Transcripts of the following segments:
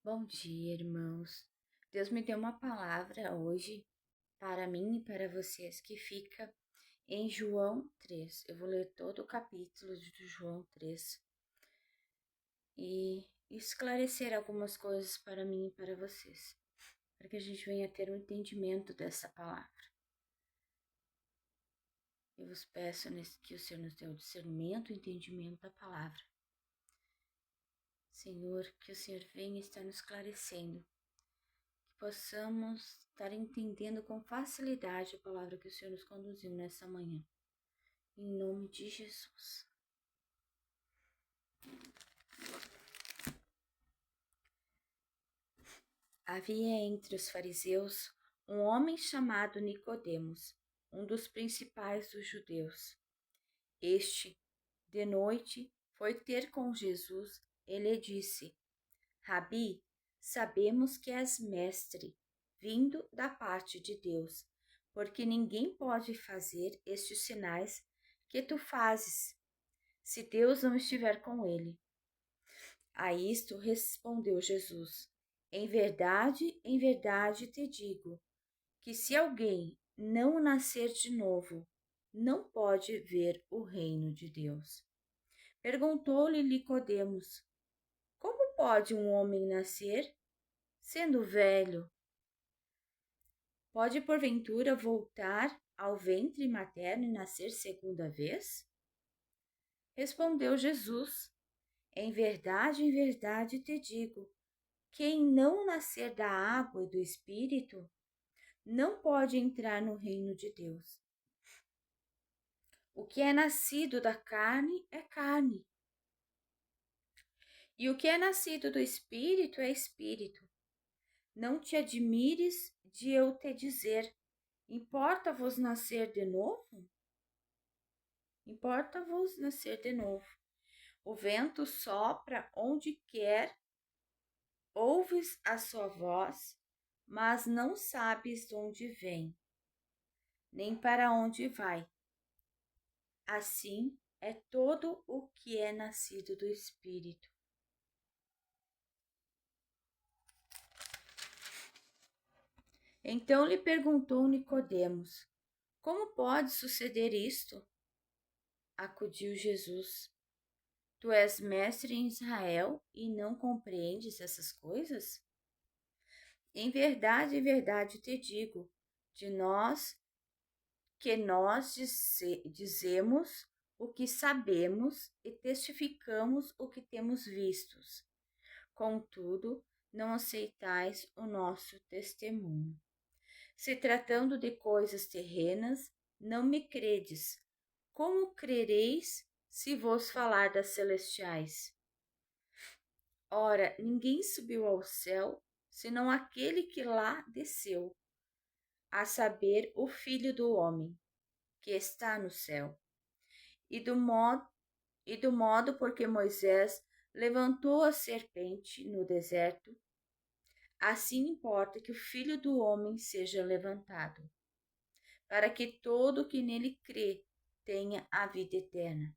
Bom dia, irmãos. Deus me deu uma palavra hoje para mim e para vocês que fica em João 3. Eu vou ler todo o capítulo de João 3 e esclarecer algumas coisas para mim e para vocês, para que a gente venha ter um entendimento dessa palavra. Eu vos peço que o Senhor nos dê o discernimento e o entendimento da palavra. Senhor, que o Senhor venha estar nos esclarecendo, que possamos estar entendendo com facilidade a palavra que o Senhor nos conduziu nessa manhã. Em nome de Jesus. Havia entre os fariseus um homem chamado Nicodemos, um dos principais dos judeus. Este, de noite, foi ter com Jesus e lhe disse: Rabi, sabemos que és mestre, vindo da parte de Deus, porque ninguém pode fazer estes sinais que tu fazes, se Deus não estiver com ele. A isto respondeu Jesus: em verdade te digo, que se alguém não nascer de novo, não pode ver o reino de Deus. Perguntou-lhe Nicodemos: como pode um homem nascer, sendo velho? Pode porventura voltar ao ventre materno e nascer segunda vez? Respondeu Jesus: em verdade te digo, quem não nascer da água e do Espírito não pode entrar no reino de Deus. O que é nascido da carne é carne, e o que é nascido do Espírito é Espírito. Não te admires de eu te dizer: importa-vos nascer de novo? Importa-vos nascer de novo. O vento sopra onde quer, ouves a sua voz, mas não sabes de onde vem, nem para onde vai. Assim é todo o que é nascido do Espírito. Então lhe perguntou Nicodemos: como pode suceder isto? Acudiu Jesus: tu és mestre em Israel e não compreendes essas coisas? Em verdade te digo, de nós dizemos o que sabemos e testificamos o que temos vistos. Contudo, não aceitais o nosso testemunho. Se tratando de coisas terrenas, não me credes. Como crereis se vos falar das celestiais? Ora, ninguém subiu ao céu, senão aquele que lá desceu, a saber, o Filho do Homem, que está no céu. E do modo porque Moisés levantou a serpente no deserto, assim importa que o Filho do Homem seja levantado, para que todo o que nele crê tenha a vida eterna.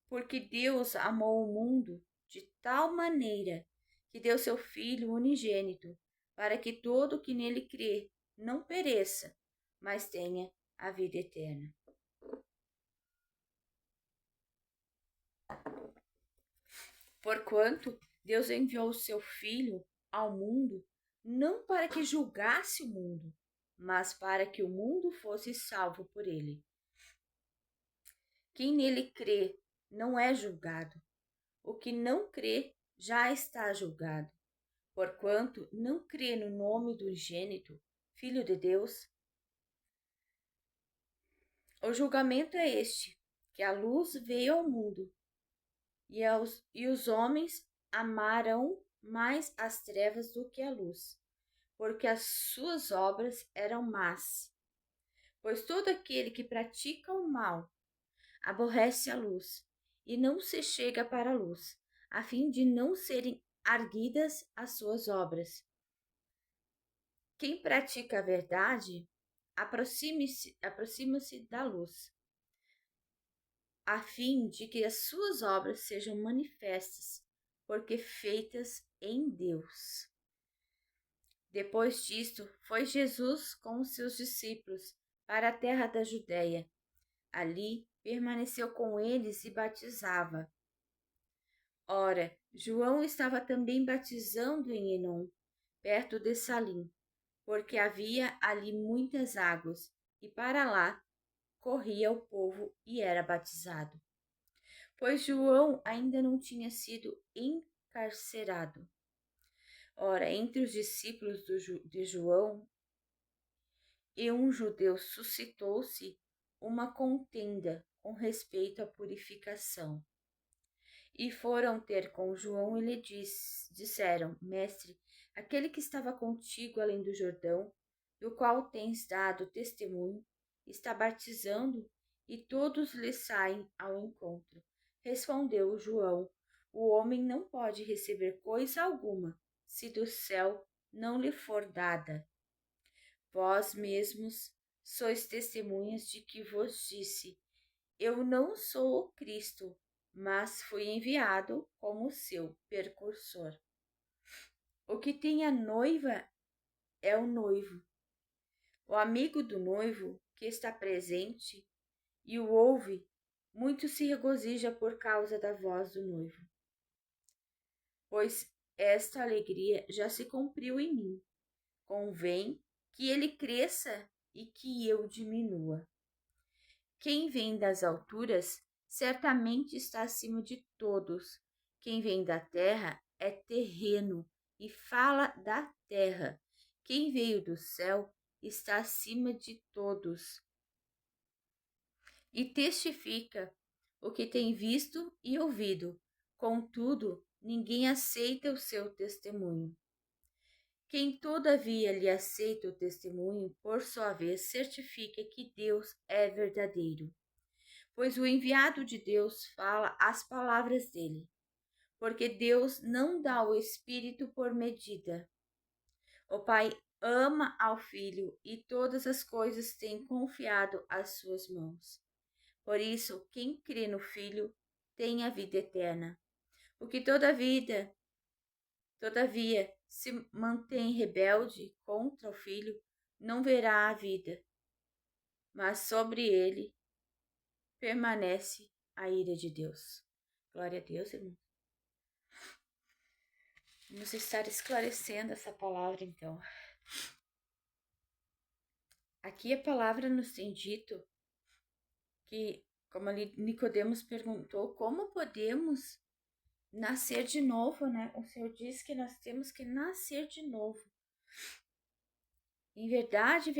Porque Deus amou o mundo de tal maneira que deu seu Filho unigênito, para que todo o que nele crê não pereça, mas tenha a vida eterna. Porquanto Deus enviou o seu Filho ao mundo, não para que julgasse o mundo, mas para que o mundo fosse salvo por ele. Quem nele crê não é julgado. O que não crê já está julgado, porquanto não crê no nome do unigênito, Filho de Deus. O julgamento é este, que a luz veio ao mundo, e os homens amaram mais as trevas do que a luz, porque as suas obras eram más. Pois todo aquele que pratica o mal aborrece a luz, e não se chega para a luz, a fim de não serem arguidas as suas obras. Quem pratica a verdade, aproxima-se da luz, a fim de que as suas obras sejam manifestas, porque feitas em Deus. Depois disto, foi Jesus com os seus discípulos para a terra da Judéia. Ali permaneceu com eles e batizava. Ora, João estava também batizando em Enom, perto de Salim, porque havia ali muitas águas, e para lá corria o povo e era batizado. Pois João ainda não tinha sido encarcerado. Ora, entre os discípulos de João e um judeu suscitou-se uma contenda com respeito à purificação. E foram ter com João e lhe disseram: Mestre, aquele que estava contigo além do Jordão, do qual tens dado testemunho, está batizando, e todos lhe saem ao encontro. Respondeu João: O homem não pode receber coisa alguma, se do céu não lhe for dada. Vós mesmos sois testemunhas de que vos disse: Eu não sou o Cristo, mas fui enviado como seu precursor. O que tem a noiva é o noivo. O amigo do noivo, que está presente e o ouve, muito se regozija por causa da voz do noivo. Pois esta alegria já se cumpriu em mim. Convém que ele cresça e que eu diminua. Quem vem das alturas certamente está acima de todos. Quem vem da terra é terreno e fala da terra. Quem veio do céu está acima de todos e testifica o que tem visto e ouvido. Contudo, ninguém aceita o seu testemunho. Quem todavia lhe aceita o testemunho, por sua vez, certifica que Deus é verdadeiro. Pois o enviado de Deus fala as palavras dele, porque Deus não dá o Espírito por medida. O Pai ama ao Filho e todas as coisas tem confiado às suas mãos. Por isso, quem crê no Filho tem a vida eterna. O que todavia, se mantém rebelde contra o Filho, não verá a vida, mas sobre ele permanece a ira de Deus. Glória a Deus, irmão. Vamos estar esclarecendo essa palavra, então. Aqui a palavra nos tem dito que, como ali Nicodemos perguntou, como podemos nascer de novo, né? O Senhor diz que nós temos que nascer de novo. Em verdade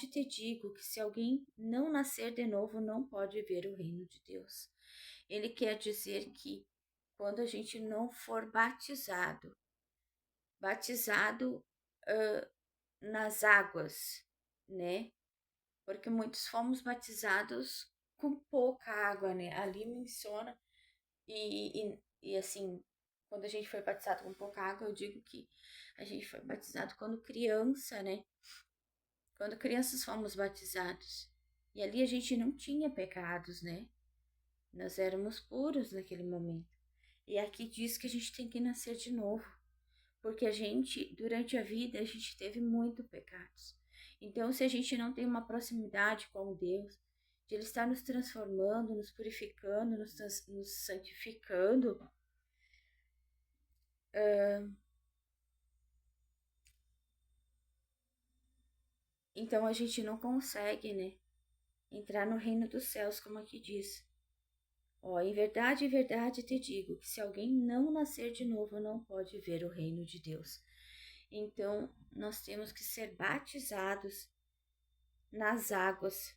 te digo que se alguém não nascer de novo, não pode ver o reino de Deus. Ele quer dizer que quando a gente não for batizado nas águas, né? Porque muitos fomos batizados com pouca água, né? Ali menciona, e assim, quando a gente foi batizado com pouca água, eu digo que a gente foi batizado quando criança, né? Quando crianças fomos batizados. E ali a gente não tinha pecados, né? Nós éramos puros naquele momento. E aqui diz que a gente tem que nascer de novo. Porque a gente, durante a vida, a gente teve muito pecados. Então, se a gente não tem uma proximidade com Deus, de Ele estar nos transformando, nos purificando, nos santificando, então a gente não consegue, né, entrar no reino dos céus, como aqui diz. Ó, em verdade te digo que se alguém não nascer de novo, não pode ver o reino de Deus. Então, nós temos que ser batizados nas águas.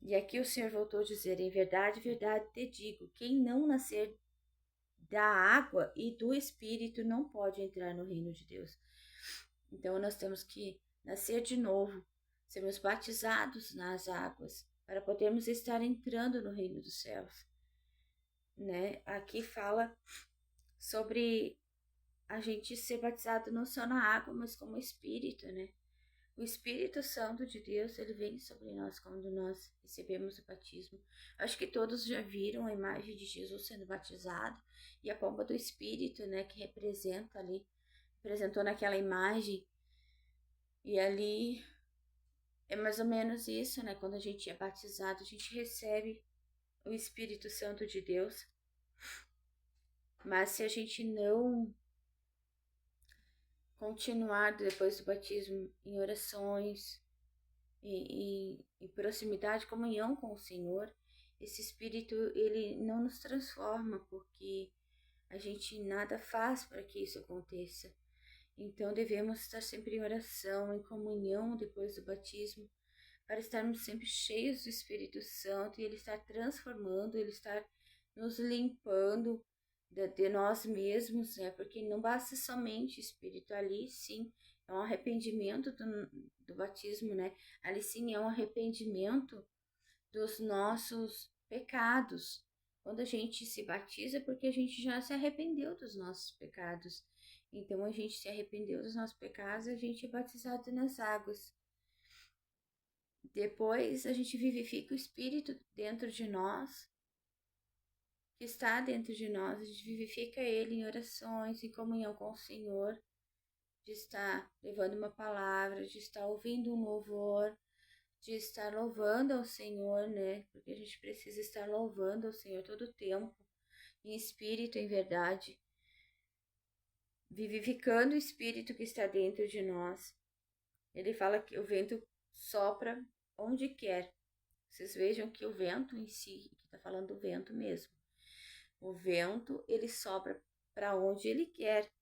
E aqui o Senhor voltou a dizer: em verdade te digo, quem não nascer da água e do Espírito não pode entrar no reino de Deus. Então, nós temos que nascer de novo, sermos batizados nas águas, para podermos estar entrando no reino dos céus. Né? Aqui fala sobre a gente ser batizado não só na água, mas como Espírito, né? O Espírito Santo de Deus, ele vem sobre nós quando nós recebemos o batismo. Acho que todos já viram a imagem de Jesus sendo batizado e a pomba do Espírito, né, que representa ali, representou naquela imagem. E ali é mais ou menos isso, né? Quando a gente é batizado, a gente recebe o Espírito Santo de Deus. Mas se a gente não continuar depois do batismo em orações e proximidade, comunhão com o Senhor, esse Espírito, ele não nos transforma, porque a gente nada faz para que isso aconteça. Então devemos estar sempre em oração, em comunhão depois do batismo, para estarmos sempre cheios do Espírito Santo e Ele estar transformando, Ele estar nos limpando de nós mesmos, né? Porque não basta somente Espírito, ali sim é um arrependimento do batismo, né? Ali sim é um arrependimento dos nossos pecados. Quando a gente se batiza, é porque a gente já se arrependeu dos nossos pecados. Então a gente se arrependeu dos nossos pecados e a gente é batizado nas águas. Depois a gente vivifica o Espírito dentro de nós, que está dentro de nós, a gente vivifica ele em orações, em comunhão com o Senhor, de estar levando uma palavra, de estar ouvindo um louvor, de estar louvando ao Senhor, né? Porque a gente precisa estar louvando ao Senhor todo o tempo, em espírito, em verdade, vivificando o Espírito que está dentro de nós. Ele fala que o vento sopra onde quer. Vocês vejam que o vento em si, que está falando do vento mesmo, o vento, ele sopra para onde ele quer.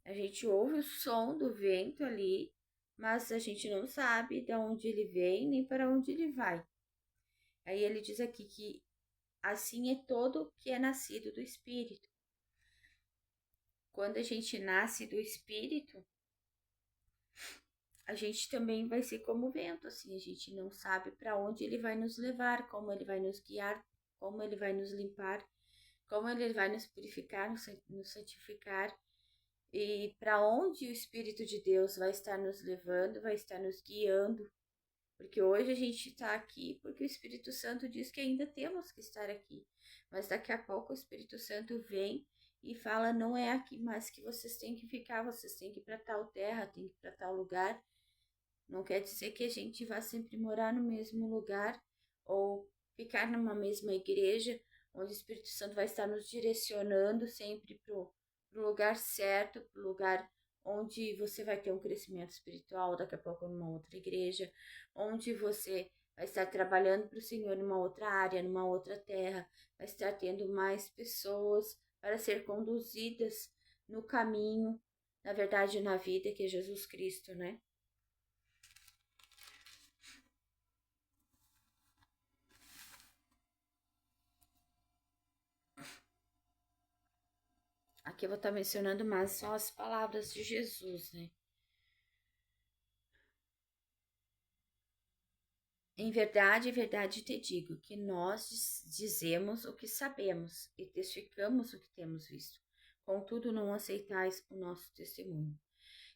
A gente ouve o som do vento ali, mas a gente não sabe de onde ele vem nem para onde ele vai. Aí ele diz aqui que assim é todo que é nascido do Espírito. Quando a gente nasce do Espírito, a gente também vai ser como o vento, assim, a gente não sabe para onde ele vai nos levar, como ele vai nos guiar, como ele vai nos limpar, como ele vai nos purificar, nos santificar, e para onde o Espírito de Deus vai estar nos levando, vai estar nos guiando. Porque hoje a gente está aqui porque o Espírito Santo diz que ainda temos que estar aqui. Mas daqui a pouco o Espírito Santo vem e fala: não é aqui mais que vocês têm que ficar, vocês têm que ir para tal terra, têm que ir para tal lugar. Não quer dizer que a gente vá sempre morar no mesmo lugar ou ficar numa mesma igreja, onde o Espírito Santo vai estar nos direcionando sempre para o lugar certo, para o lugar onde você vai ter um crescimento espiritual, daqui a pouco numa outra igreja, onde você vai estar trabalhando para o Senhor numa outra área, numa outra terra, vai estar tendo mais pessoas para ser conduzidas no caminho, na verdade, na vida que é Jesus Cristo, né? Aqui eu vou estar mencionando mais só as palavras de Jesus, né? Em verdade te digo que nós dizemos o que sabemos e testificamos o que temos visto. Contudo, não aceitais o nosso testemunho.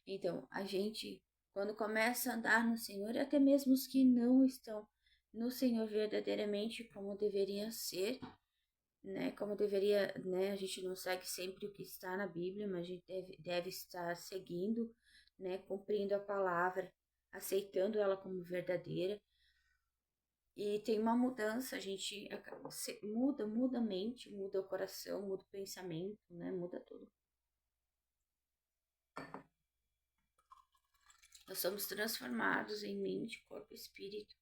Então, a gente, quando começa a andar no Senhor, até mesmo os que não estão no Senhor verdadeiramente como deveriam ser, né? Como deveria, né? A gente não segue sempre o que está na Bíblia, mas a gente deve estar seguindo, né? Cumprindo a palavra, aceitando ela como verdadeira. E tem uma mudança, a gente muda a mente, muda o coração, muda o pensamento, né? Muda tudo. Nós somos transformados em mente, corpo e espírito.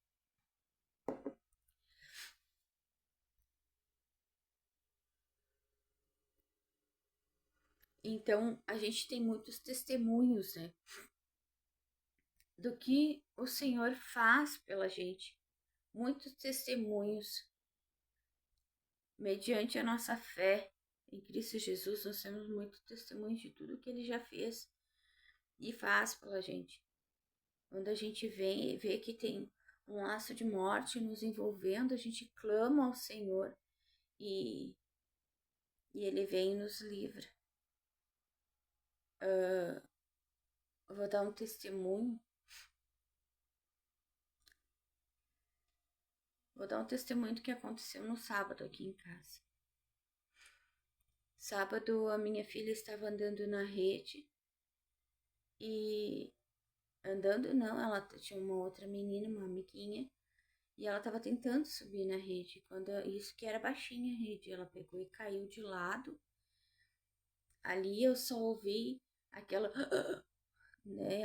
Então, a gente tem muitos testemunhos, né? Do que o Senhor faz pela gente. Muitos testemunhos. Mediante a nossa fé em Cristo Jesus, nós temos muito testemunho de tudo que Ele já fez e faz pela gente. Quando a gente vê que tem um laço de morte nos envolvendo, a gente clama ao Senhor e Ele vem e nos livra. Eu vou dar um testemunho Vou dar um testemunho do que aconteceu no sábado aqui em casa. Sábado a minha filha estava andando na rede e andando não, ela tinha uma outra menina, uma amiguinha, e ela estava tentando subir na rede, quando isso que era baixinha a rede, ela pegou e caiu de lado. Ali eu só ouvi aquela, né,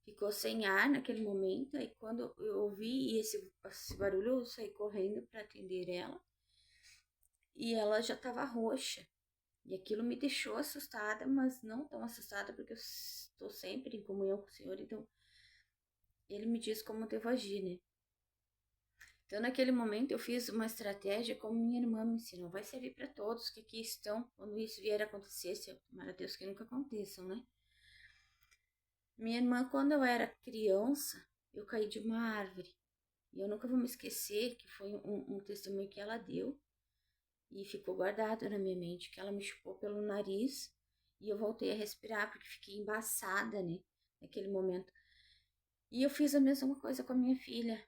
ficou sem ar naquele momento, aí quando eu ouvi esse barulho, eu saí correndo para atender ela, e ela já estava roxa. E aquilo me deixou assustada, mas não tão assustada, porque eu estou sempre em comunhão com o Senhor, então Ele me diz como devo agir, né? Então, naquele momento, eu fiz uma estratégia como minha irmã me ensinou. Vai servir para todos que aqui estão, quando isso vier a acontecer, se tomara a Deus que nunca aconteçam, né? Minha irmã, quando eu era criança, eu caí de uma árvore. E eu nunca vou me esquecer que foi um testemunho que ela deu. E ficou guardado na minha mente, que ela me chupou pelo nariz e eu voltei a respirar porque fiquei embaçada, né, naquele momento. E eu fiz a mesma coisa com a minha filha.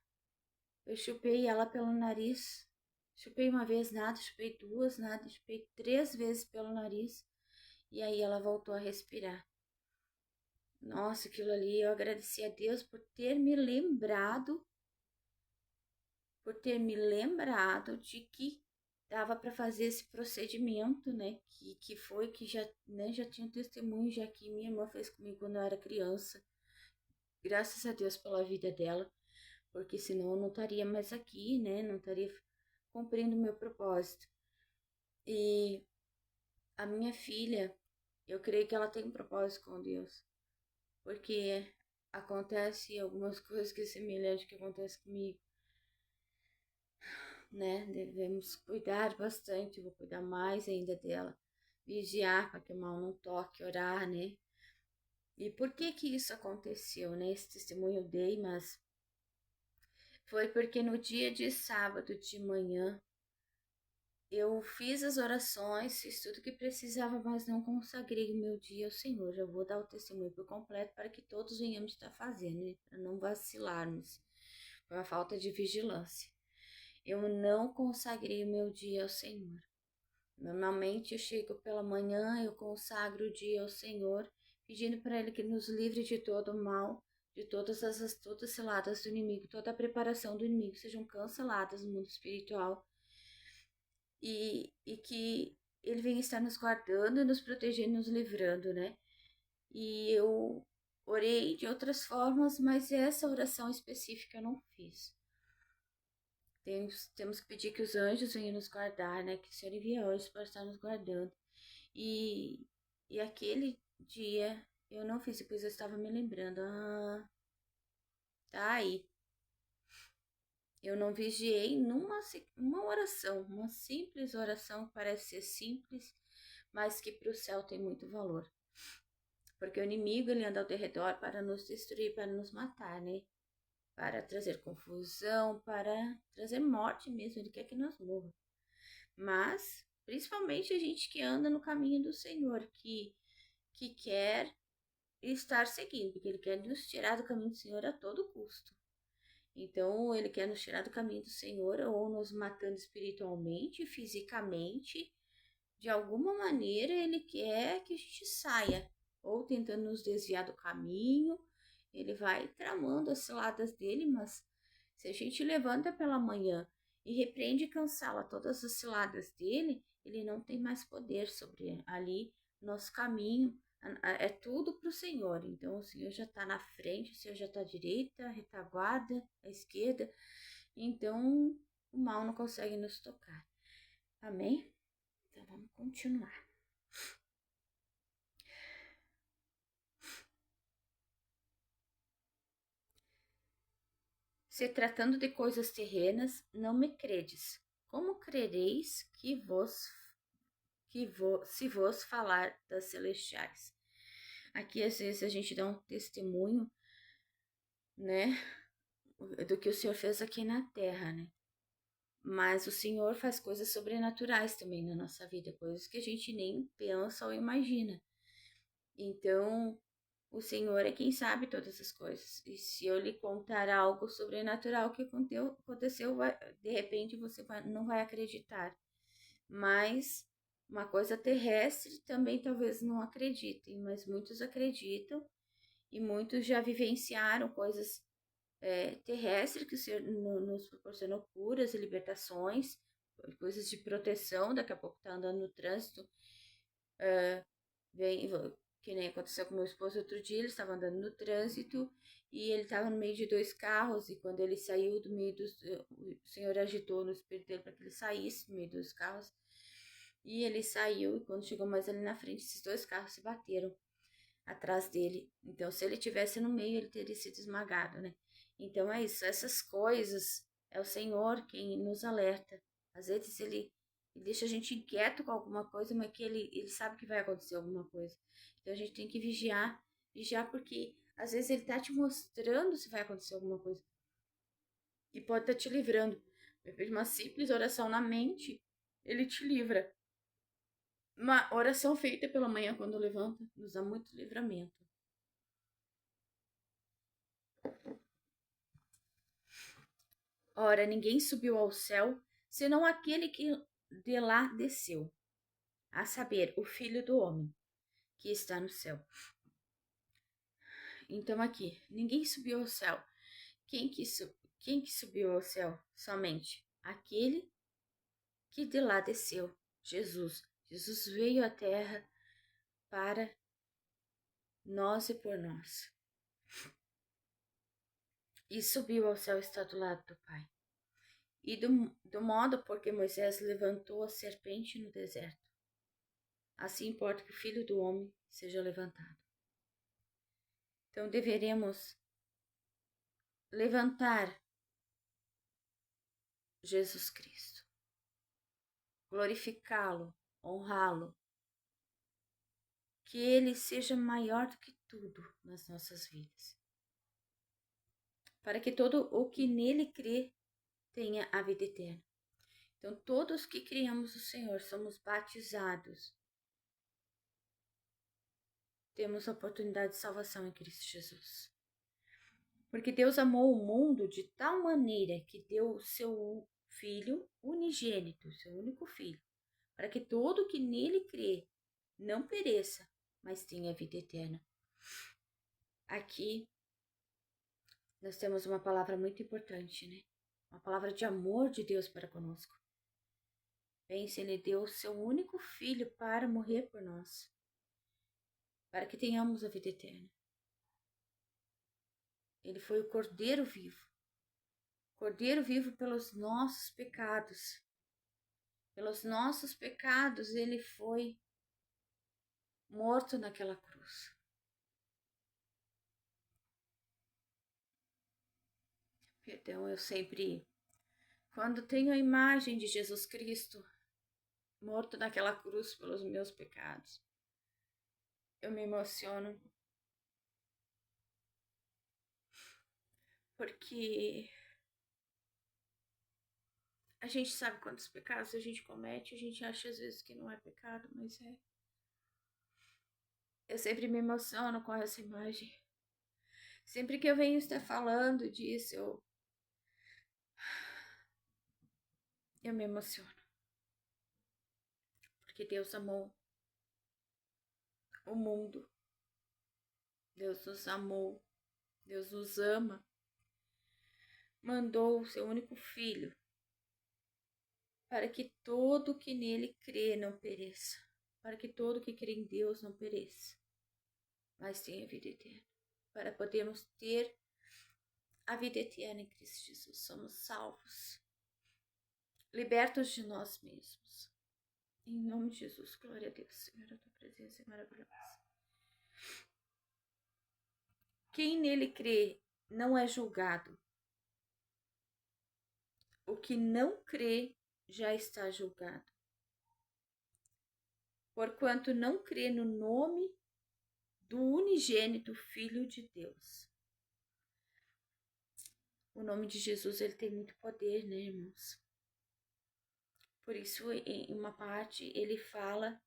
Eu chupei ela pelo nariz. Chupei uma vez nada, chupei duas nada, chupei 3 vezes pelo nariz. E aí ela voltou a respirar. Nossa, aquilo ali, eu agradeci a Deus por ter me lembrado de que dava para fazer esse procedimento, né? Que foi que já, né, já tinha um testemunho já que minha irmã fez comigo quando eu era criança. Graças a Deus pela vida dela, porque senão eu não estaria mais aqui, né? Não estaria cumprindo o meu propósito. E a minha filha, eu creio que ela tem um propósito com Deus, porque acontece algumas coisas que é semelhante que acontece comigo, né? Devemos cuidar bastante, vou cuidar mais ainda dela, vigiar para que o mal não toque, orar, né? E por que que isso aconteceu, né? Esse testemunho eu dei, mas foi porque no dia de sábado de manhã eu fiz as orações, fiz tudo que precisava, mas não consagrei o meu dia ao Senhor. Eu vou dar o testemunho por completo para que todos venhamos estar fazendo, né? Para não vacilarmos. Foi uma falta de vigilância. Eu não consagrei o meu dia ao Senhor. Normalmente eu chego pela manhã, eu consagro o dia ao Senhor, pedindo para Ele que nos livre de todo o mal, de todas as astutas ciladas do inimigo, toda a preparação do inimigo sejam canceladas no mundo espiritual e que Ele venha estar nos guardando, nos protegendo, nos livrando, né? E eu orei de outras formas, mas essa oração específica eu não fiz. Temos que pedir que os anjos venham nos guardar, né? Que o Senhor envie anjos para estar nos guardando. E aquele dia eu não fiz, depois eu estava me lembrando. Ah, tá aí. Eu não vigiei uma oração, uma simples oração que parece ser simples, mas que para o céu tem muito valor. Porque o inimigo ele anda ao redor para nos destruir, para nos matar, né? Para trazer confusão, para trazer morte mesmo. Ele quer que nós morram. Mas, principalmente a gente que anda no caminho do Senhor, que quer estar seguindo, porque Ele quer nos tirar do caminho do Senhor a todo custo. Então, Ele quer nos tirar do caminho do Senhor, ou nos matando espiritualmente, fisicamente, de alguma maneira Ele quer que a gente saia, ou tentando nos desviar do caminho. Ele vai tramando as ciladas dele, mas se a gente levanta pela manhã e repreende e cancela todas as ciladas dele, ele não tem mais poder sobre ali nosso caminho. É tudo para o Senhor. Então o Senhor já está na frente, o Senhor já está à direita, à retaguarda, à esquerda. Então o mal não consegue nos tocar. Amém? Então vamos continuar. Se tratando de coisas terrenas, não me credes. Como crereis se vos falar das celestiais? Aqui às vezes a gente dá um testemunho, né, do que o Senhor fez aqui na terra, né? Mas o Senhor faz coisas sobrenaturais também na nossa vida, coisas que a gente nem pensa ou imagina. Então, O Senhor é quem sabe todas as coisas. E se eu lhe contar algo sobrenatural que aconteceu, de repente você não vai acreditar. Mas uma coisa terrestre também talvez não acreditem, mas muitos acreditam e muitos já vivenciaram coisas terrestres que o Senhor nos proporcionou curas e libertações, coisas de proteção. Daqui a pouco tá andando no trânsito, vem, que nem aconteceu com meu esposo outro dia, ele estava andando no trânsito e ele estava no meio de dois carros, e quando ele saiu do meio dos, o Senhor agitou no espírito dele para que ele saísse do meio dos carros, e ele saiu, e quando chegou mais ali na frente, esses dois carros se bateram atrás dele. Então, se ele tivesse no meio, ele teria sido esmagado, né? Então é isso, essas coisas é o Senhor quem nos alerta. Às vezes ele deixa a gente inquieto com alguma coisa, mas que ele sabe que vai acontecer alguma coisa. Então a gente tem que vigiar porque às vezes ele tá te mostrando se vai acontecer alguma coisa. E pode estar te livrando. Uma simples oração na mente, ele te livra. Uma oração feita pela manhã quando levanta nos dá muito livramento. Ora, ninguém subiu ao céu, senão aquele que de lá desceu, a saber, o Filho do Homem, que está no céu. Então aqui, ninguém subiu ao céu. Quem que subiu ao céu? Somente aquele que de lá desceu, Jesus. Jesus veio à terra para nós e por nós. E subiu ao céu, está do lado do Pai. E do modo porque Moisés levantou a serpente no deserto, assim importa que o Filho do Homem seja levantado. Então deveremos levantar Jesus Cristo, glorificá-lo, honrá-lo, que ele seja maior do que tudo nas nossas vidas, para que todo o que nele crê tenha a vida eterna. Então todos que criamos o Senhor somos batizados, temos a oportunidade de salvação em Cristo Jesus. Porque Deus amou o mundo de tal maneira que deu o seu Filho unigênito, seu único Filho, para que todo que nele crê não pereça, mas tenha vida eterna. Aqui nós temos uma palavra muito importante, né? Uma palavra de amor de Deus para conosco. Pense, ele deu o seu único Filho para morrer por nós, para que tenhamos a vida eterna. Ele foi o Cordeiro vivo pelos nossos pecados. Pelos nossos pecados ele foi morto naquela cruz. Perdão, eu sempre, quando tenho a imagem de Jesus Cristo morto naquela cruz pelos meus pecados, eu me emociono, porque a gente sabe quantos pecados a gente comete, a gente acha às vezes que não é pecado, mas é. Eu sempre me emociono com essa imagem. Sempre que eu venho estar falando disso, eu me emociono. Porque Deus amou o mundo. Deus nos amou. Deus nos ama. Mandou o seu único Filho para que todo que nele crê não pereça. Para que todo que crê em Deus não pereça, mas tenha vida eterna. Para podermos ter a vida eterna em Cristo Jesus. Somos salvos, libertos de nós mesmos. Em nome de Jesus, glória a Deus, Senhor, a tua presença é maravilhosa. Quem nele crê não é julgado. O que não crê já está julgado, porquanto não crê no nome do unigênito Filho de Deus. O nome de Jesus, ele tem muito poder, né, irmãos? Por isso, em uma parte, ele fala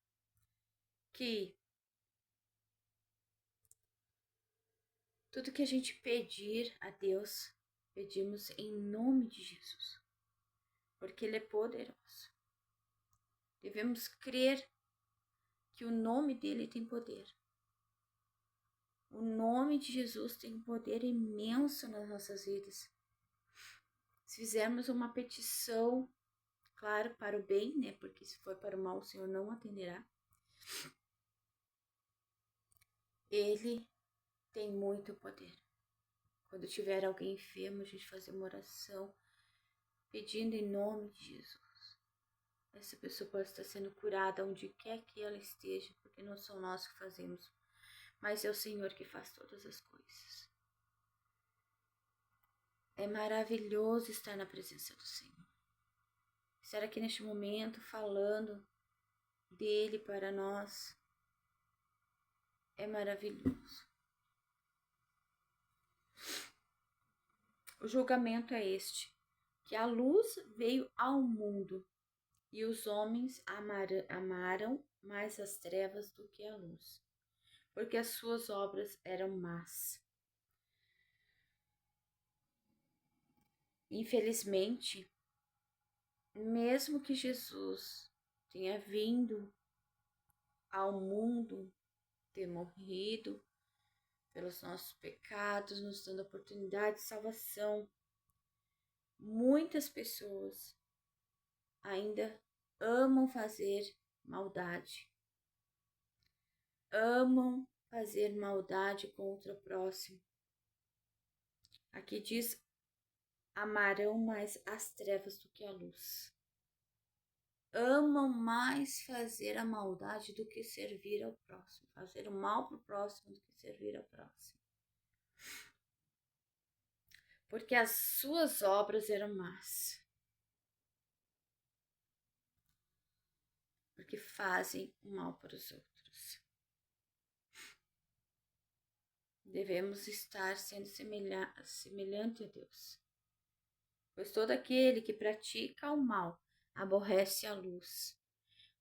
que Tudo que a gente pedir a Deus, pedimos em nome de Jesus, porque Ele é poderoso. Devemos crer que o nome dele tem poder. O nome de Jesus tem um poder imenso nas nossas vidas. Se fizermos uma petição, claro, para o bem, né? Porque se for para o mal, o Senhor não atenderá. Ele tem muito poder. Quando tiver alguém enfermo, a gente fazer uma oração pedindo em nome de Jesus. Essa pessoa pode estar sendo curada onde quer que ela esteja, porque não são nós que fazemos, mas é o Senhor que faz todas as coisas. É maravilhoso estar na presença do Senhor. Estar aqui neste momento falando dele para nós é maravilhoso. O julgamento é este, que a luz veio ao mundo e os homens amaram mais as trevas do que a luz, porque as suas obras eram más. Infelizmente, mesmo que Jesus tenha vindo ao mundo, ter morrido pelos nossos pecados, nos dando a oportunidade de salvação, muitas pessoas ainda amam fazer maldade. Amam fazer maldade contra o próximo. Aqui diz: amarão mais as trevas do que a luz. Amam mais fazer a maldade do que servir ao próximo. Fazer o mal para o próximo do que servir ao próximo. Porque as suas obras eram más. Porque fazem o mal para os outros. Devemos estar sendo semelhante a Deus. Pois todo aquele que pratica o mal aborrece a luz.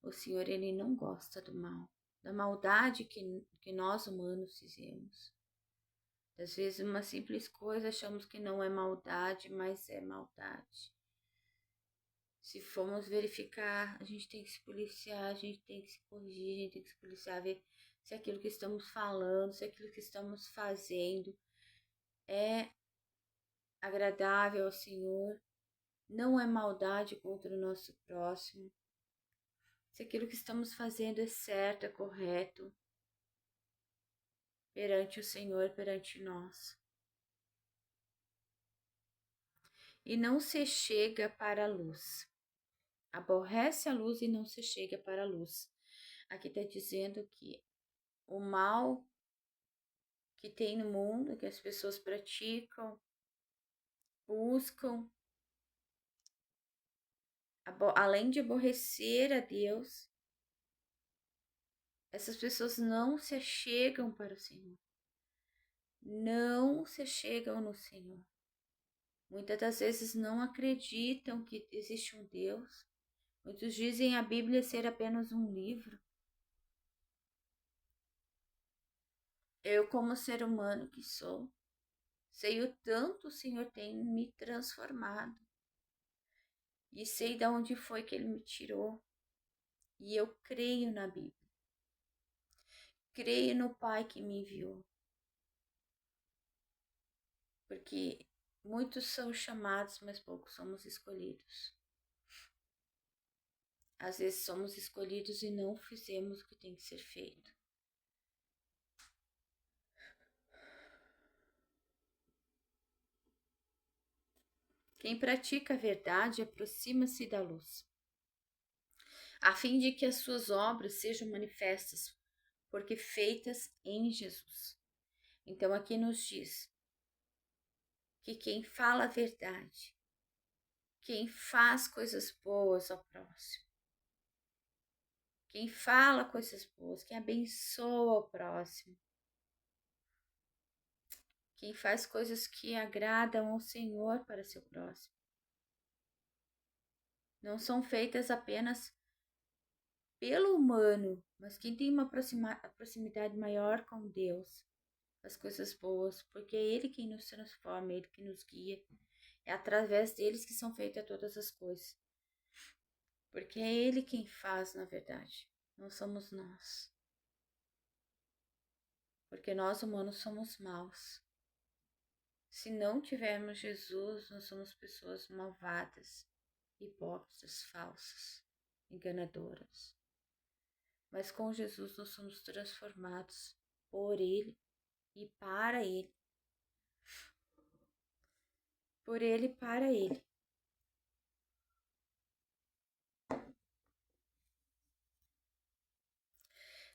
O Senhor, Ele não gosta do mal, da maldade que nós humanos fizemos. Às vezes uma simples coisa achamos que não é maldade, mas é maldade. Se formos verificar, a gente tem que se policiar, a gente tem que se corrigir, a gente tem que se policiar, ver se aquilo que estamos falando, se aquilo que estamos fazendo é agradável ao Senhor, não é maldade contra o nosso próximo, se aquilo que estamos fazendo é certo, é correto, perante o Senhor, perante nós. E não se chega para a luz. Aborrece a luz e não se chega para a luz. Aqui está dizendo que o mal que tem no mundo, que as pessoas praticam, buscam, além de aborrecer a Deus, essas pessoas não se chegam para o Senhor. Não se chegam no Senhor. Muitas das vezes não acreditam que existe um Deus. Muitos dizem a Bíblia ser apenas um livro. Eu, como ser humano que sou, sei o tanto o Senhor tem me transformado. E sei de onde foi que Ele me tirou. E eu creio na Bíblia. Creio no Pai que me enviou. Porque muitos são chamados, mas poucos somos escolhidos. Às vezes somos escolhidos e não fizemos o que tem que ser feito. Quem pratica a verdade aproxima-se da luz, a fim de que as suas obras sejam manifestas, porque feitas em Jesus. Então aqui nos diz que quem fala a verdade, quem faz coisas boas ao próximo, quem fala coisas boas, quem abençoa o próximo, quem faz coisas que agradam ao Senhor para seu próximo, não são feitas apenas pelo humano, mas quem tem uma proximidade maior com Deus, as coisas boas, porque é Ele quem nos transforma, é Ele que nos guia. É através deles que são feitas todas as coisas. Porque é Ele quem faz, na verdade. Não somos nós. Porque nós humanos somos maus. Se não tivermos Jesus, nós somos pessoas malvadas, hipócritas, falsas, enganadoras. Mas com Jesus nós somos transformados por Ele e para Ele. Por Ele e para Ele.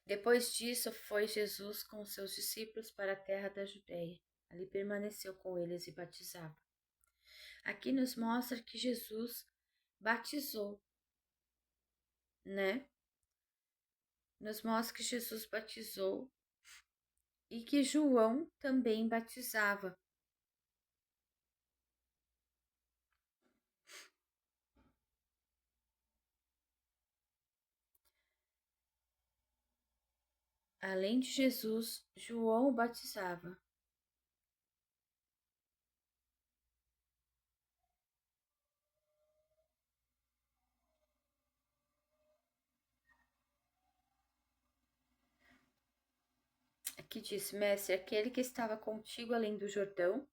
Depois disso, foi Jesus com seus discípulos para a terra da Judéia. Ali permaneceu com eles e batizava. Aqui nos mostra que Jesus batizou, né? Nos mostra que Jesus batizou e que João também batizava. Além de Jesus, João o batizava. Aqui diz, mestre, aquele que estava contigo além do Jordão,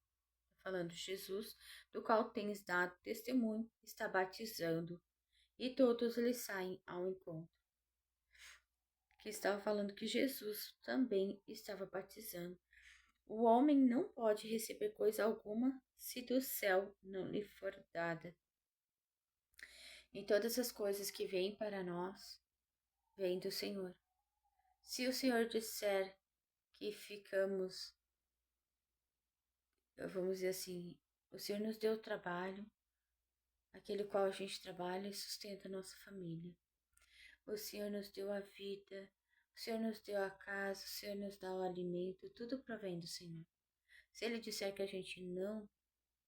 falando de Jesus, do qual tens dado testemunho, está batizando, e todos lhe saem ao encontro. Que estava falando que Jesus também estava batizando. O homem não pode receber coisa alguma se do céu não lhe for dada. E todas as coisas que vêm para nós, vêm do Senhor. Se o Senhor disser que ficamos, vamos dizer assim, o Senhor nos deu trabalho, aquele qual a gente trabalha e sustenta a nossa família. O Senhor nos deu a vida, o Senhor nos deu a casa, o Senhor nos dá o alimento, tudo provém do Senhor. Se Ele disser que a gente não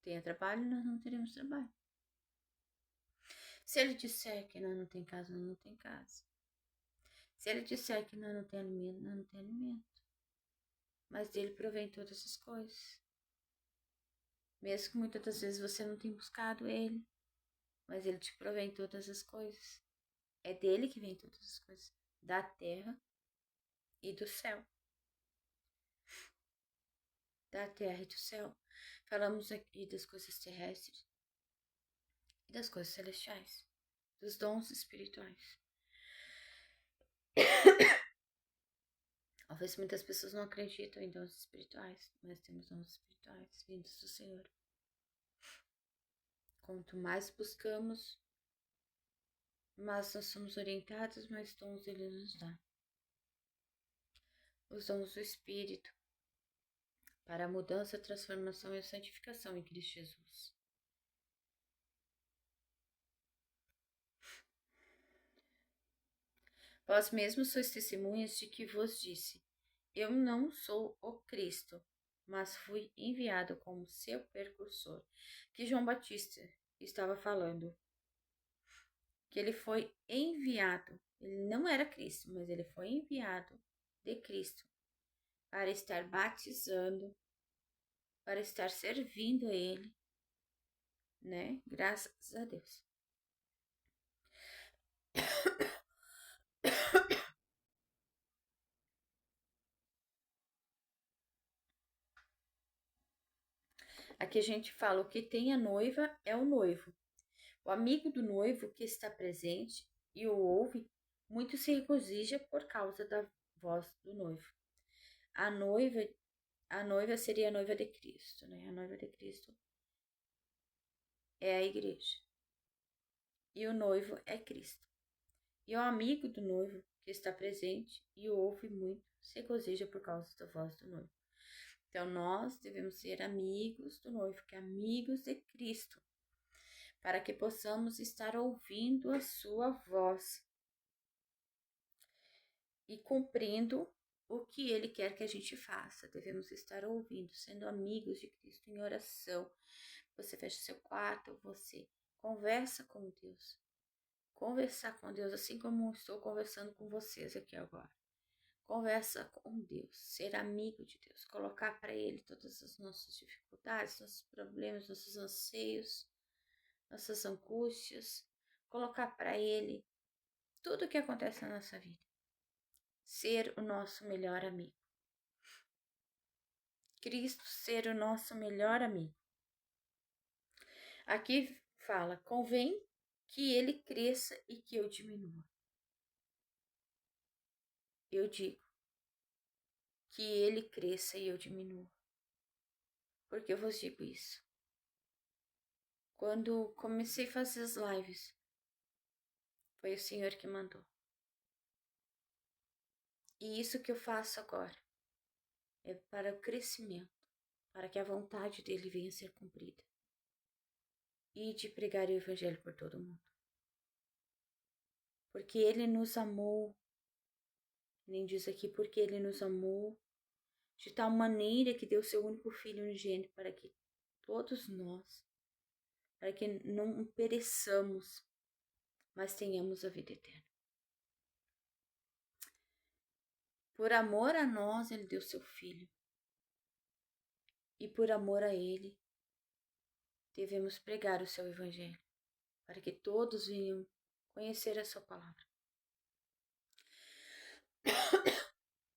tenha trabalho, nós não teremos trabalho. Se Ele disser que nós não tem casa, nós não tem casa. Se Ele disser que nós não tem alimento, nós não tem alimento. Mas dele provém todas as coisas. Mesmo que muitas das vezes você não tenha buscado Ele, mas Ele te provém todas as coisas. É dele que vem todas as coisas, da terra e do céu. Da terra e do céu. Falamos aqui das coisas terrestres e das coisas celestiais, dos dons espirituais. Talvez muitas pessoas não acreditam em dons espirituais, mas temos dons espirituais vindos do Senhor. Quanto mais buscamos, mais nós somos orientados, mais dons Ele nos dá. Os dons do Espírito, para a mudança, a transformação e a santificação em Cristo Jesus. Vós mesmos sois testemunhas de que vos disse, eu não sou o Cristo, mas fui enviado como seu precursor. Que João Batista estava falando, que ele foi enviado, ele não era Cristo, mas ele foi enviado de Cristo para estar batizando, para estar servindo a Ele, né? Graças a Deus. Aqui a gente fala, o que tem a noiva é o noivo. O amigo do noivo que está presente e o ouve, muito se regozija por causa da voz do noivo. A noiva seria a noiva de Cristo, né? A noiva de Cristo é a igreja. E o noivo é Cristo. E o amigo do noivo que está presente e o ouve muito se regozija por causa da voz do noivo. Então, nós devemos ser amigos do noivo, que é amigos de Cristo, para que possamos estar ouvindo a sua voz e cumprindo o que ele quer que a gente faça. Devemos estar ouvindo, sendo amigos de Cristo em oração. Você fecha seu quarto, você conversa com Deus. Conversar com Deus, assim como estou conversando com vocês aqui agora. Conversa com Deus, ser amigo de Deus, colocar para Ele todas as nossas dificuldades, nossos problemas, nossos anseios, nossas angústias, colocar para Ele tudo o que acontece na nossa vida. Ser o nosso melhor amigo. Cristo ser o nosso melhor amigo. Aqui fala, convém que Ele cresça e que eu diminua. Eu digo que Ele cresça e eu diminua. Por que eu vos digo isso? Quando comecei a fazer as lives, foi o Senhor que mandou. E isso que eu faço agora é para o crescimento, para que a vontade dele venha a ser cumprida. E de pregar o Evangelho por todo mundo. Porque ele nos amou, nem diz aqui, porque ele nos amou de tal maneira que deu seu único Filho unigênito para que todos nós, para que não pereçamos, mas tenhamos a vida eterna. Por amor a nós, ele deu seu Filho. E por amor a ele, devemos pregar o seu Evangelho, para que todos venham conhecer a sua palavra,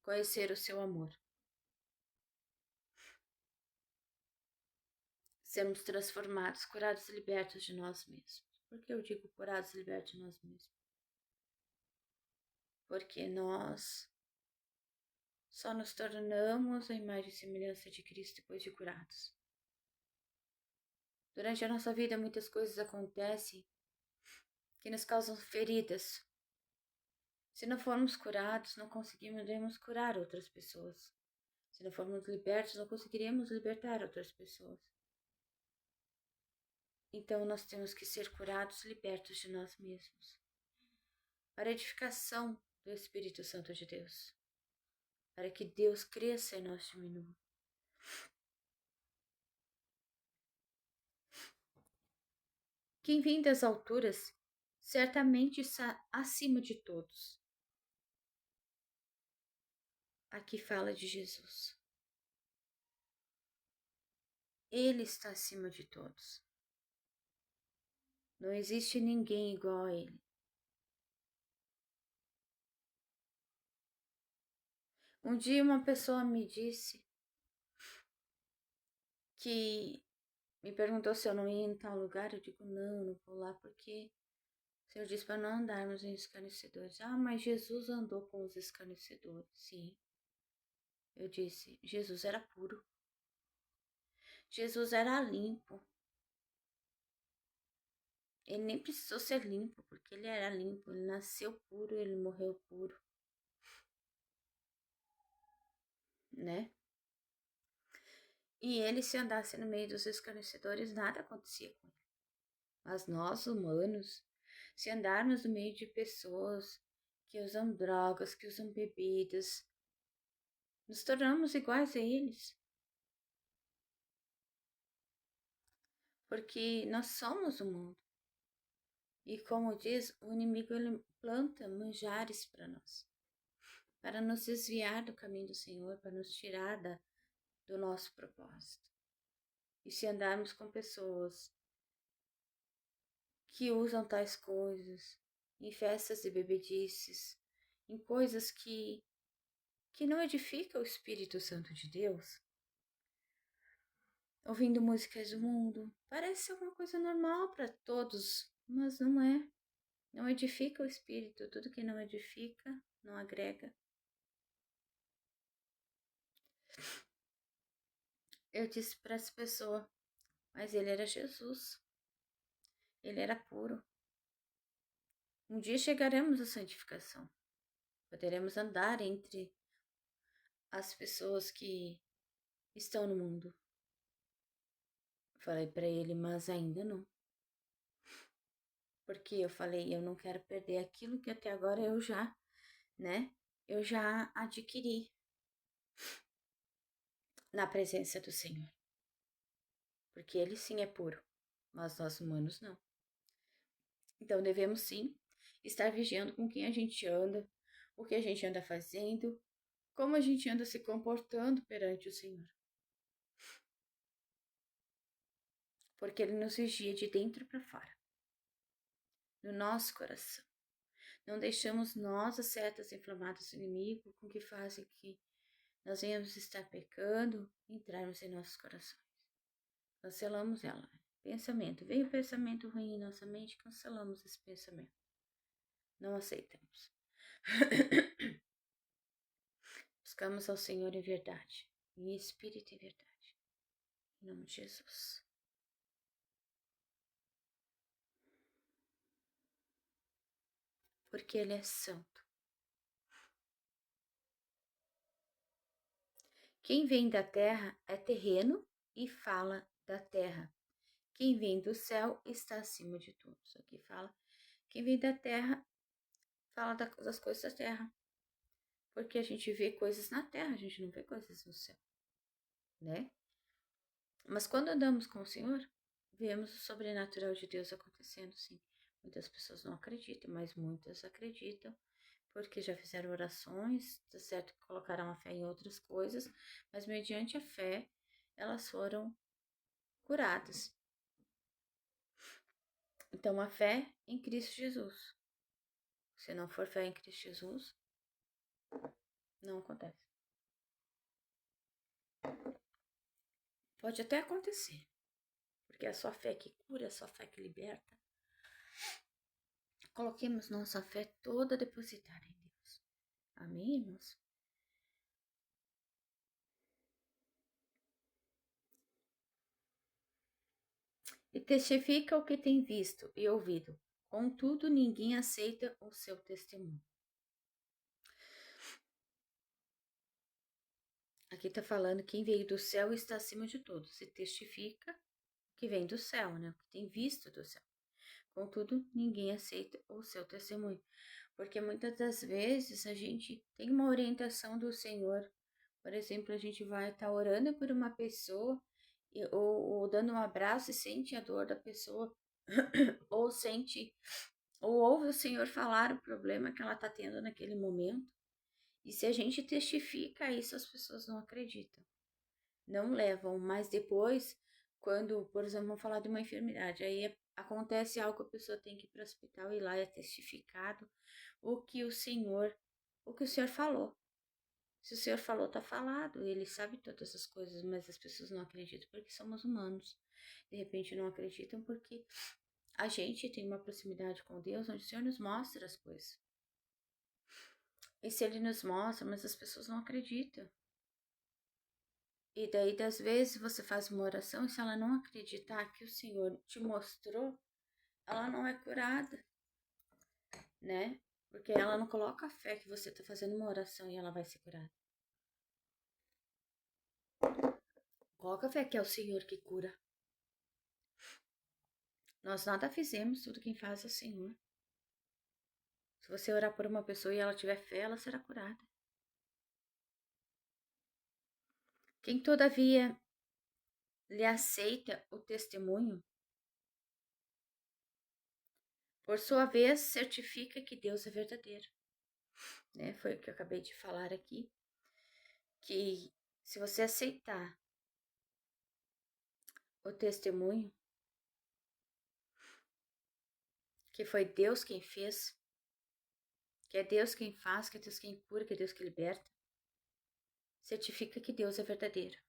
conhecer o seu amor. Sermos transformados, curados e libertos de nós mesmos. Por que eu digo curados e libertos de nós mesmos? Porque nós só nos tornamos a imagem e semelhança de Cristo depois de curados. Durante a nossa vida, muitas coisas acontecem que nos causam feridas. Se não formos curados, não conseguiremos curar outras pessoas. Se não formos libertos, não conseguiremos libertar outras pessoas. Então, nós temos que ser curados, libertos de nós mesmos, para a edificação do Espírito Santo de Deus, para que Deus cresça e nós diminua. Quem vem das alturas, certamente está acima de todos. Aqui fala de Jesus. Ele está acima de todos. Não existe ninguém igual a ele. Um dia uma pessoa me disse que me perguntou se eu não ia em tal lugar. Eu digo, não vou lá porque o Senhor disse para não andarmos em escarnecedores. Ah, mas Jesus andou com os escarnecedores. Sim. Eu disse, Jesus era puro. Jesus era limpo. Ele nem precisou ser limpo, porque ele era limpo. Ele nasceu puro, ele morreu puro. Né? E ele, se andasse no meio dos escarnecedores, nada acontecia com ele. Mas nós, humanos, se andarmos no meio de pessoas que usam drogas, que usam bebidas, nos tornamos iguais a eles. Porque nós somos o mundo. E como diz, o inimigo ele planta manjares para nós, para nos desviar do caminho do Senhor, para nos tirar do nosso propósito. E se andarmos com pessoas que usam tais coisas, em festas e bebedices, em coisas que não edificam o Espírito Santo de Deus, ouvindo músicas do mundo, parece alguma coisa normal para todos, mas não é. Não edifica o Espírito, tudo que não edifica, não agrega. Eu disse para essa pessoa, mas ele era Jesus, ele era puro. Um dia chegaremos à santificação, poderemos andar entre as pessoas que estão no mundo. Falei para ele, mas ainda não. Porque eu falei, eu não quero perder aquilo que até agora eu já adquiri na presença do Senhor. Porque ele sim é puro, mas nós humanos não. Então devemos sim estar vigiando com quem a gente anda, o que a gente anda fazendo, como a gente anda se comportando perante o Senhor. Porque Ele nos vigia de dentro para fora, no nosso coração. Não deixamos nós, as setas inflamadas do inimigo, com que fazem que nós venhamos estar pecando, entrarmos em nossos corações. Cancelamos ela. Pensamento. Veio pensamento ruim em nossa mente, cancelamos esse pensamento. Não aceitamos. Buscamos ao Senhor em verdade, em espírito e verdade. Em nome de Jesus. Porque Ele é santo. Quem vem da terra é terreno e fala da terra. Quem vem do céu está acima de todos. Aqui fala, quem vem da terra fala das coisas da terra. Porque a gente vê coisas na terra, a gente não vê coisas no céu, né? Mas quando andamos com o Senhor, vemos o sobrenatural de Deus acontecendo, sim. Muitas pessoas não acreditam, mas muitas acreditam, porque já fizeram orações, tá certo que colocaram a fé em outras coisas, mas mediante a fé, elas foram curadas. Então, a fé em Cristo Jesus. Se não for fé em Cristo Jesus, não acontece. Pode até acontecer, porque é a sua fé que cura, é a sua fé que liberta. Coloquemos nossa fé toda depositada em Deus. Amém, irmãos? E testifica o que tem visto e ouvido. Contudo, ninguém aceita o seu testemunho. Aqui está falando quem veio do céu está acima de todos. E testifica que vem do céu, né? O que tem visto do céu. Contudo, ninguém aceita o seu testemunho. Porque muitas das vezes a gente tem uma orientação do Senhor. Por exemplo, a gente vai estar orando por uma pessoa ou dando um abraço e sente a dor da pessoa, ou sente, ou ouve o Senhor falar o problema que ela está tendo naquele momento. E se a gente testifica isso, as pessoas não acreditam, não levam. Mas depois, quando, por exemplo, vamos falar de uma enfermidade, aí acontece algo, a pessoa tem que ir para o hospital e lá é testificado o que o Senhor falou. Se o Senhor falou, tá falado. Ele sabe todas as coisas, mas as pessoas não acreditam porque somos humanos. De repente não acreditam porque a gente tem uma proximidade com Deus onde o Senhor nos mostra as coisas. E se Ele nos mostra, mas as pessoas não acreditam. E daí, das vezes, você faz uma oração e se ela não acreditar que o Senhor te mostrou, ela não é curada, né? Porque ela não coloca a fé que você está fazendo uma oração e ela vai ser curada. Coloca a fé que é o Senhor que cura. Nós nada fizemos, tudo quem faz é o Senhor. Se você orar por uma pessoa e ela tiver fé, ela será curada. Quem todavia lhe aceita o testemunho, por sua vez, certifica que Deus é verdadeiro. Né? Foi o que eu acabei de falar aqui. Que se você aceitar o testemunho, que foi Deus quem fez, que é Deus quem faz, que é Deus quem cura, que é Deus que liberta, certifica que Deus é verdadeiro.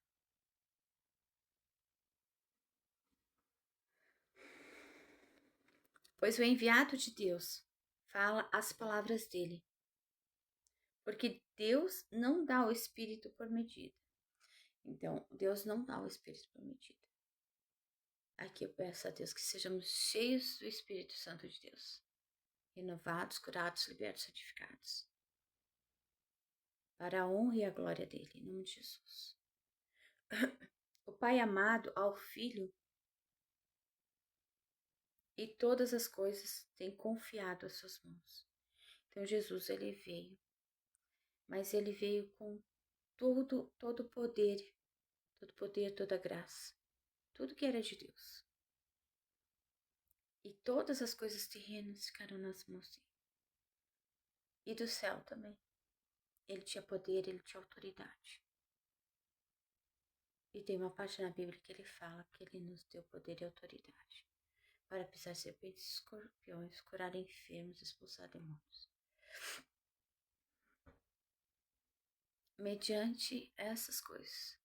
Pois o enviado de Deus fala as palavras dele, porque Deus não dá o Espírito por medida. Então, Deus não dá o Espírito por medida. Aqui eu peço a Deus que sejamos cheios do Espírito Santo de Deus, renovados, curados, libertos, santificados, para a honra e a glória dele, em nome de Jesus. O Pai amado ao Filho e todas as coisas tem confiado às suas mãos. Então Jesus, ele veio, mas ele veio com todo poder, toda graça, tudo que era de Deus. E todas as coisas terrenas ficaram nas mãos dele. E do céu também. ele tinha poder, ele tinha autoridade. E tem uma parte na Bíblia que ele fala que ele nos deu poder e autoridade para pisar serpentes e escorpiões, curar enfermos, expulsar demônios. Mediante essas coisas,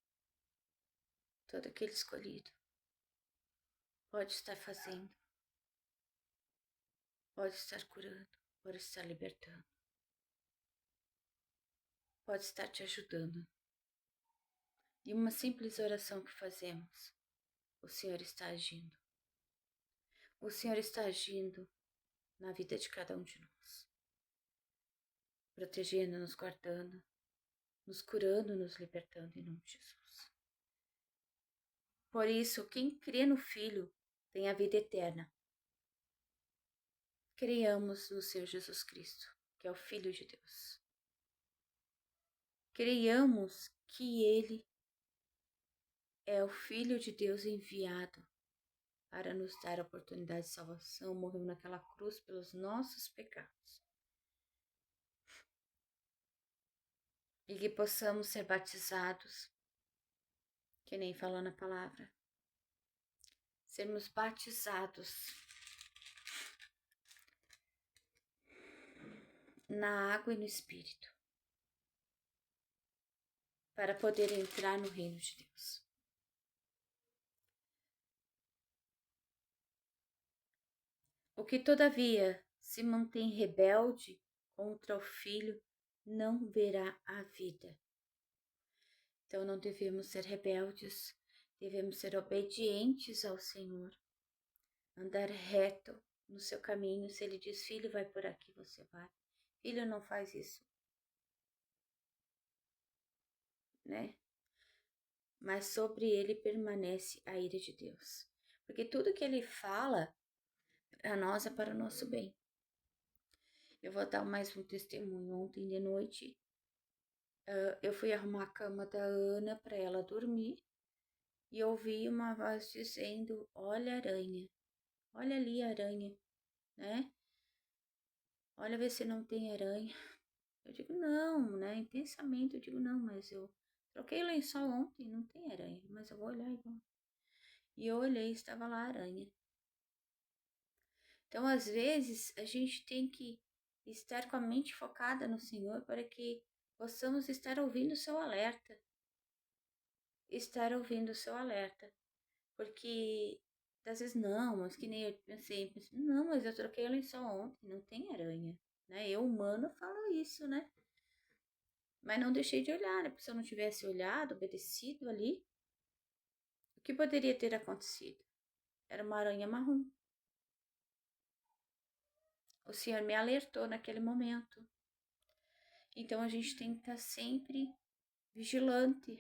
todo aquele escolhido pode estar fazendo, pode estar curando, pode estar libertando, pode estar te ajudando. E uma simples oração que fazemos, o Senhor está agindo. O Senhor está agindo na vida de cada um de nós, protegendo, nos guardando, nos curando, nos libertando em nome de Jesus. Por isso, quem crê no Filho tem a vida eterna. Creiamos no Senhor Jesus Cristo, que é o Filho de Deus. Creiamos que Ele é o Filho de Deus enviado para nos dar a oportunidade de salvação, morreu naquela cruz pelos nossos pecados. E que possamos ser batizados, que nem falou na palavra, sermos batizados na água e no Espírito, para poder entrar no reino de Deus. O que todavia se mantém rebelde contra o Filho não verá a vida. Então não devemos ser rebeldes, devemos ser obedientes ao Senhor, andar reto no seu caminho. Se Ele diz, filho, vai por aqui, você vai. Filho, não faz isso, né? Mas sobre ele permanece a ira de Deus. Porque tudo que ele fala para nós é para o nosso bem. Eu vou dar mais um testemunho. Ontem de noite, eu fui arrumar a cama da Ana para ela dormir e ouvi uma voz dizendo, olha a aranha, olha ali a aranha, né? Olha, ver se não tem aranha. Eu digo, não, né? Intensamente eu digo, não, mas eu troquei o lençol ontem, não tem aranha, mas eu vou olhar igual. E eu olhei, estava lá a aranha. Então, às vezes, a gente tem que estar com a mente focada no Senhor para que possamos estar ouvindo o seu alerta. Estar ouvindo o seu alerta. Porque, às vezes, não, mas que nem eu pensei, não, mas eu troquei o lençol ontem, não tem aranha. Né? Eu, humano, falo isso, né? Mas não deixei de olhar, né? Porque se eu não tivesse olhado, obedecido ali, o que poderia ter acontecido? Era uma aranha marrom. O Senhor me alertou naquele momento. Então a gente tem que estar sempre vigilante.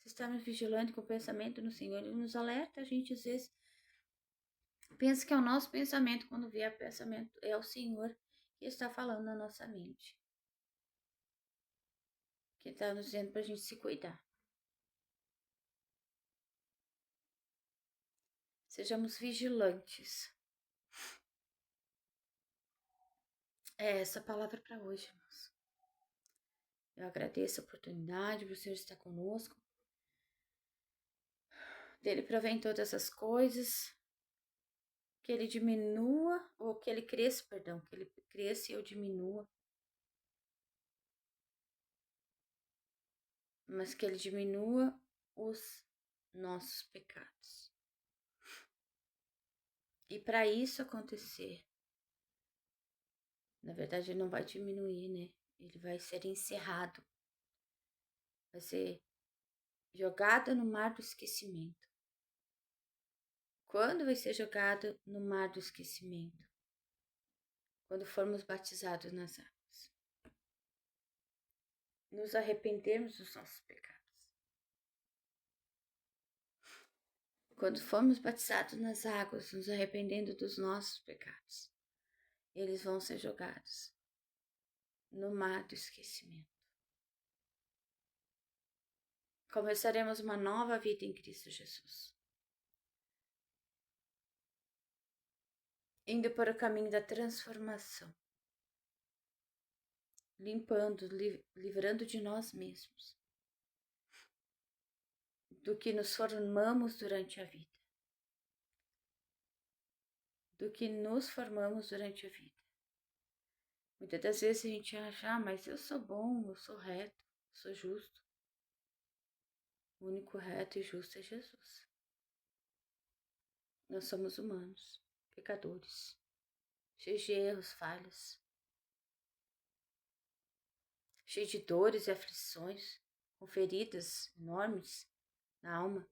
Se estamos vigilantes com o pensamento no Senhor, Ele nos alerta. A gente às vezes pensa que é o nosso pensamento, quando vier pensamento, é o Senhor que está falando na nossa mente. Que está nos dizendo para a gente se cuidar. Sejamos vigilantes. É essa a palavra para hoje, irmãos. Eu agradeço a oportunidade, o Senhor estar conosco. Dele provém todas as coisas. Que ele diminua, ou que ele cresça, perdão, que ele cresça e eu diminua. Mas que ele diminua os nossos pecados. E para isso acontecer, na verdade ele não vai diminuir, né? Ele vai ser encerrado. Vai ser jogado no mar do esquecimento. Quando vai ser jogado no mar do esquecimento? Quando formos batizados nas águas. Nos arrependermos dos nossos pecados. Quando formos batizados nas águas, nos arrependendo dos nossos pecados, eles vão ser jogados no mar do esquecimento. Começaremos uma nova vida em Cristo Jesus. Indo para o caminho da transformação. limpando, livrando de nós mesmos, do que nos formamos durante a vida, do que nos formamos durante a vida. Muitas das vezes a gente acha, mas eu sou bom, eu sou reto, eu sou justo. O único reto e justo é Jesus. Nós somos humanos, pecadores, cheios de erros, falhas, cheios de dores e aflições, com feridas enormes na alma,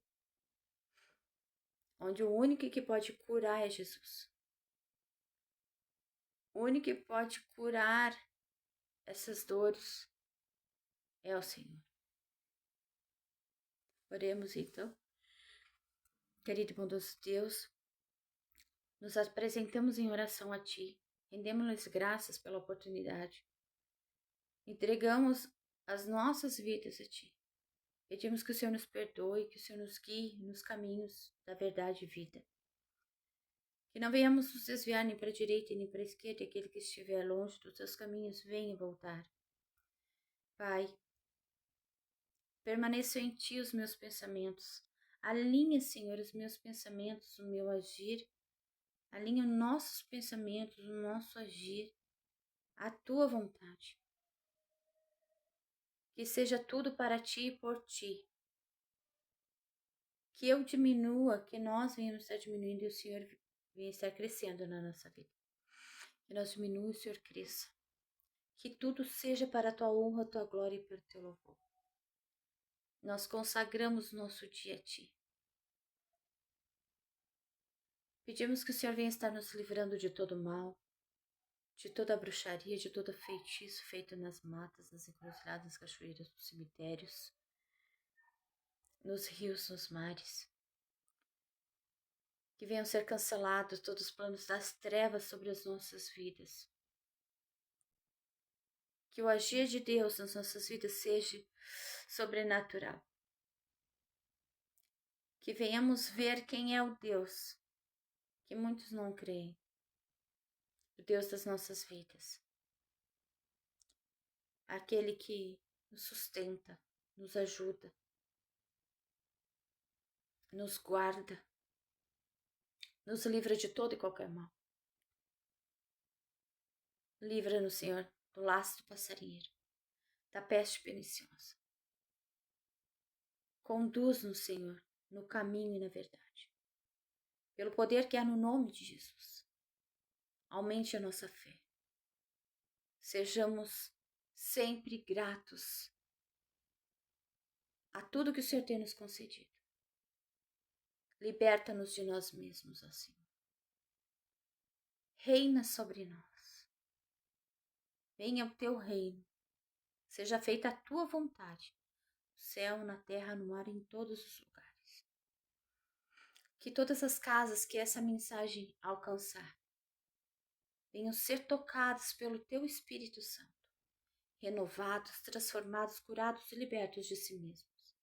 onde o único que pode curar é Jesus. O único que pode curar essas dores é o Senhor. Oremos então. Querido e bondoso Deus, nos apresentamos em oração a Ti, rendemos-lhes graças pela oportunidade, entregamos as nossas vidas a Ti. Pedimos que o Senhor nos perdoe, que o Senhor nos guie nos caminhos da verdade e vida. Que não venhamos nos desviar nem para a direita nem para a esquerda, e aquele que estiver longe dos teus caminhos venha voltar. Pai, permaneçam em Ti os meus pensamentos. Alinha, Senhor, os meus pensamentos, o meu agir. Alinha os nossos pensamentos, o nosso agir, à Tua vontade. Que seja tudo para Ti e por Ti. Que eu diminua, que nós venhamos estar diminuindo e o Senhor venha estar crescendo na nossa vida. Que nós diminua e o Senhor cresça. Que tudo seja para a Tua honra, a Tua glória e pelo Teu louvor. Nós consagramos nosso dia a Ti. Pedimos que o Senhor venha estar nos livrando de todo mal, de toda bruxaria, de todo feitiço feito nas matas, nas encruzilhadas, cachoeiras, nos cemitérios, nos rios, nos mares. Que venham ser cancelados todos os planos das trevas sobre as nossas vidas. Que o agir de Deus nas nossas vidas seja sobrenatural. Que venhamos ver quem é o Deus que muitos não creem. O Deus das nossas vidas. Aquele que nos sustenta, nos ajuda, nos guarda, nos livra de todo e qualquer mal. Livra-nos, Senhor, do laço do passarinheiro, da peste perniciosa. Conduz-nos, Senhor, no caminho e na verdade. Pelo poder que há no nome de Jesus. Aumente a nossa fé. Sejamos sempre gratos a tudo que o Senhor tem nos concedido. Liberta-nos de nós mesmos, ó Senhor. Reina sobre nós. Venha o teu reino. Seja feita a tua vontade, no céu, na terra, no mar, em todos os lugares. Que todas as casas que essa mensagem alcançar venham ser tocadas pelo teu Espírito Santo, renovados, transformados, curados e libertos de si mesmos,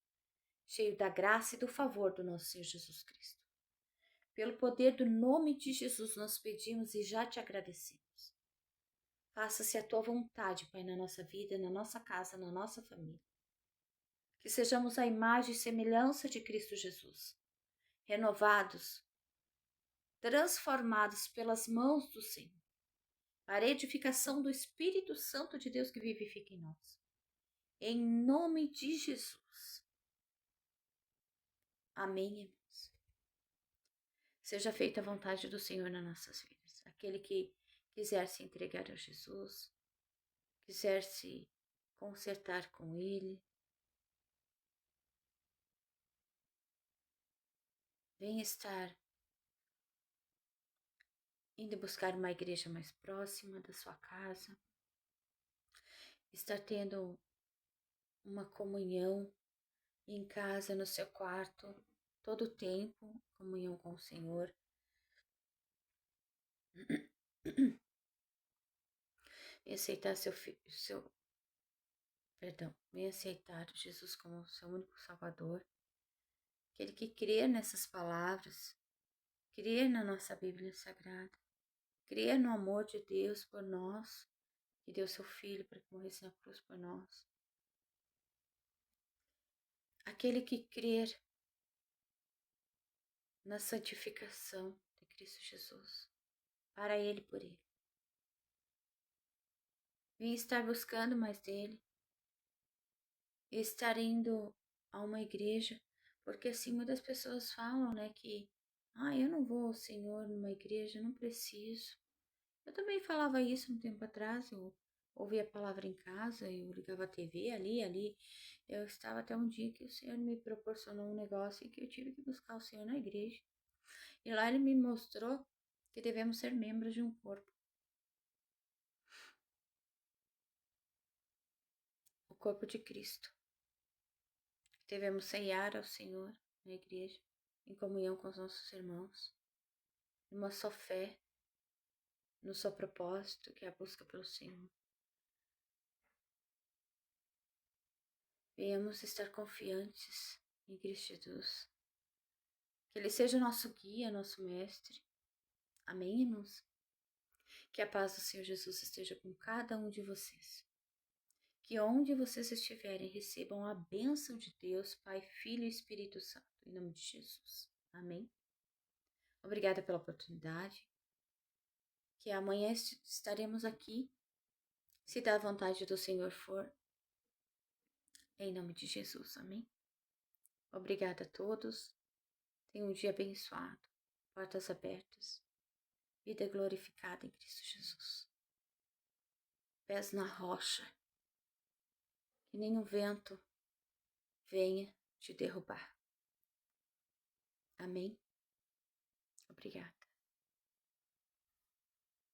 cheio da graça e do favor do nosso Senhor Jesus Cristo. Pelo poder do nome de Jesus nós pedimos e já te agradecemos. Faça-se a tua vontade, Pai, na nossa vida, na nossa casa, na nossa família. Que sejamos a imagem e semelhança de Cristo Jesus, renovados, transformados pelas mãos do Senhor, para a edificação do Espírito Santo de Deus que vivifica em nós. Em nome de Jesus. Amém, irmãos. Seja feita a vontade do Senhor nas nossas vidas. Aquele que quiser se entregar a Jesus, quiser se consertar com Ele, venha estar indo buscar uma igreja mais próxima da sua casa, estar tendo uma comunhão em casa, no seu quarto, todo o tempo, comunhão com o Senhor. Venha aceitar venha aceitar Jesus como seu único Salvador. Aquele que crer nessas palavras, crer na nossa Bíblia Sagrada, crer no amor de Deus por nós, que deu seu Filho para que morresse na cruz por nós. Aquele que crer na santificação de Cristo Jesus, para Ele e por Ele. Vem estar buscando mais dele, e estar indo a uma igreja, porque assim muitas pessoas falam, né, que eu não vou, Senhor, numa igreja, não preciso. Eu também falava isso um tempo atrás, eu ouvia a palavra em casa, eu ligava a TV ali. Eu estava até um dia que o Senhor me proporcionou um negócio e que eu tive que buscar o Senhor na igreja. E lá Ele me mostrou que devemos ser membros de um corpo. O corpo de Cristo. Devemos ceiar ao Senhor na igreja, em comunhão com os nossos irmãos, numa só fé, no só propósito, que é a busca pelo Senhor. Venhamos estar confiantes em Cristo Jesus. Que Ele seja nosso guia, nosso mestre. Amém, irmãos? Que a paz do Senhor Jesus esteja com cada um de vocês. Que onde vocês estiverem, recebam a bênção de Deus, Pai, Filho e Espírito Santo, em nome de Jesus. Amém? Obrigada pela oportunidade. Que amanhã estaremos aqui, se da vontade do Senhor for, em nome de Jesus. Amém? Obrigada a todos. Tenham um dia abençoado, portas abertas, vida glorificada em Cristo Jesus. Pés na rocha, que nenhum vento venha te derrubar. Amém? Obrigada.